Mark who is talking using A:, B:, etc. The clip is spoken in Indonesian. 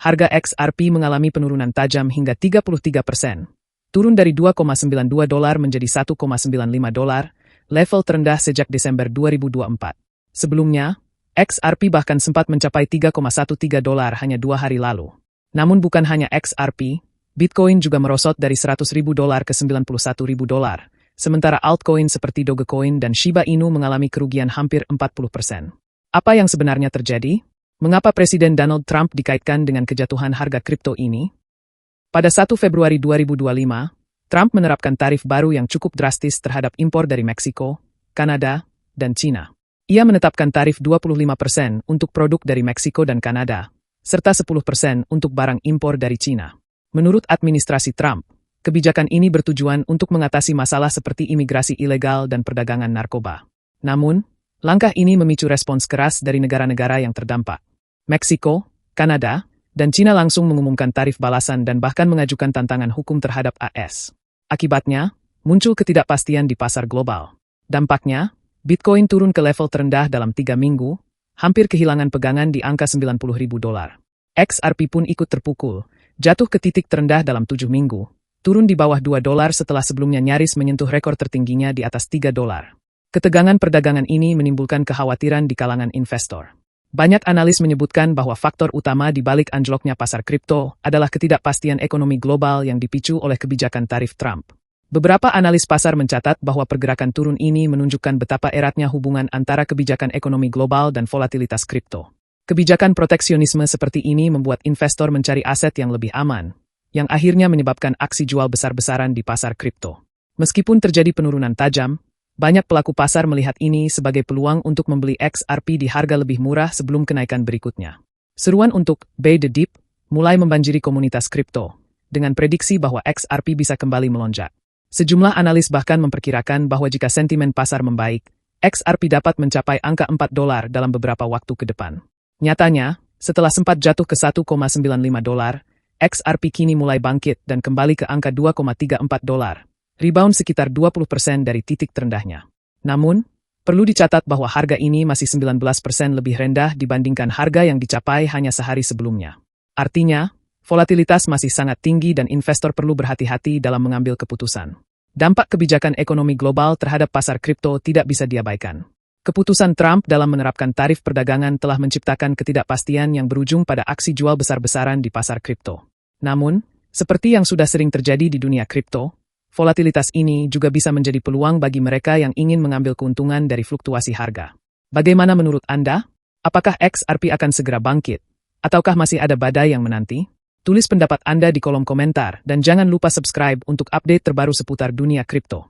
A: harga XRP mengalami penurunan tajam hingga 33%. Turun dari $2,92 menjadi $1,95, level terendah sejak Desember 2024. Sebelumnya, XRP bahkan sempat mencapai $3,13 hanya 2 hari lalu. Namun bukan hanya XRP, Bitcoin juga merosot dari $100.000 ke $91.000, sementara altcoin seperti Dogecoin dan Shiba Inu mengalami kerugian hampir 40%. Apa yang sebenarnya terjadi? Mengapa Presiden Donald Trump dikaitkan dengan kejatuhan harga kripto ini? Pada 1 Februari 2025, Trump menerapkan tarif baru yang cukup drastis terhadap impor dari Meksiko, Kanada, dan China. Ia menetapkan tarif 25% untuk produk dari Meksiko dan Kanada, serta 10% untuk barang impor dari China. Menurut administrasi Trump, kebijakan ini bertujuan untuk mengatasi masalah seperti imigrasi ilegal dan perdagangan narkoba. Namun, langkah ini memicu respons keras dari negara-negara yang terdampak. Meksiko, Kanada, dan China langsung mengumumkan tarif balasan dan bahkan mengajukan tantangan hukum terhadap AS. Akibatnya, muncul ketidakpastian di pasar global. Dampaknya, Bitcoin turun ke level terendah dalam 3 minggu, hampir kehilangan pegangan di angka $90.000. XRP pun ikut terpukul, jatuh ke titik terendah dalam 7 minggu, turun di bawah $2 setelah sebelumnya nyaris menyentuh rekor tertingginya di atas $3. Ketegangan perdagangan ini menimbulkan kekhawatiran di kalangan investor. Banyak analis menyebutkan bahwa faktor utama di balik anjloknya pasar kripto adalah ketidakpastian ekonomi global yang dipicu oleh kebijakan tarif Trump. Beberapa analis pasar mencatat bahwa pergerakan turun ini menunjukkan betapa eratnya hubungan antara kebijakan ekonomi global dan volatilitas kripto. Kebijakan proteksionisme seperti ini membuat investor mencari aset yang lebih aman, yang akhirnya menyebabkan aksi jual besar-besaran di pasar kripto. Meskipun terjadi penurunan tajam, banyak pelaku pasar melihat ini sebagai peluang untuk membeli XRP di harga lebih murah sebelum kenaikan berikutnya. Seruan untuk "Buy the dip" mulai membanjiri komunitas kripto, dengan prediksi bahwa XRP bisa kembali melonjak. Sejumlah analis bahkan memperkirakan bahwa jika sentimen pasar membaik, XRP dapat mencapai angka $4 dalam beberapa waktu ke depan. Nyatanya, setelah sempat jatuh ke $1,95, XRP kini mulai bangkit dan kembali ke angka $2,34. Rebound sekitar 20% dari titik terendahnya. Namun, perlu dicatat bahwa harga ini masih 19% lebih rendah dibandingkan harga yang dicapai hanya sehari sebelumnya. Artinya, volatilitas masih sangat tinggi dan investor perlu berhati-hati dalam mengambil keputusan. Dampak kebijakan ekonomi global terhadap pasar kripto tidak bisa diabaikan. Keputusan Trump dalam menerapkan tarif perdagangan telah menciptakan ketidakpastian yang berujung pada aksi jual besar-besaran di pasar kripto. Namun, seperti yang sudah sering terjadi di dunia kripto, volatilitas ini juga bisa menjadi peluang bagi mereka yang ingin mengambil keuntungan dari fluktuasi harga. Bagaimana menurut Anda? Apakah XRP akan segera bangkit? Ataukah masih ada badai yang menanti? Tulis pendapat Anda di kolom komentar dan jangan lupa subscribe untuk update terbaru seputar dunia kripto.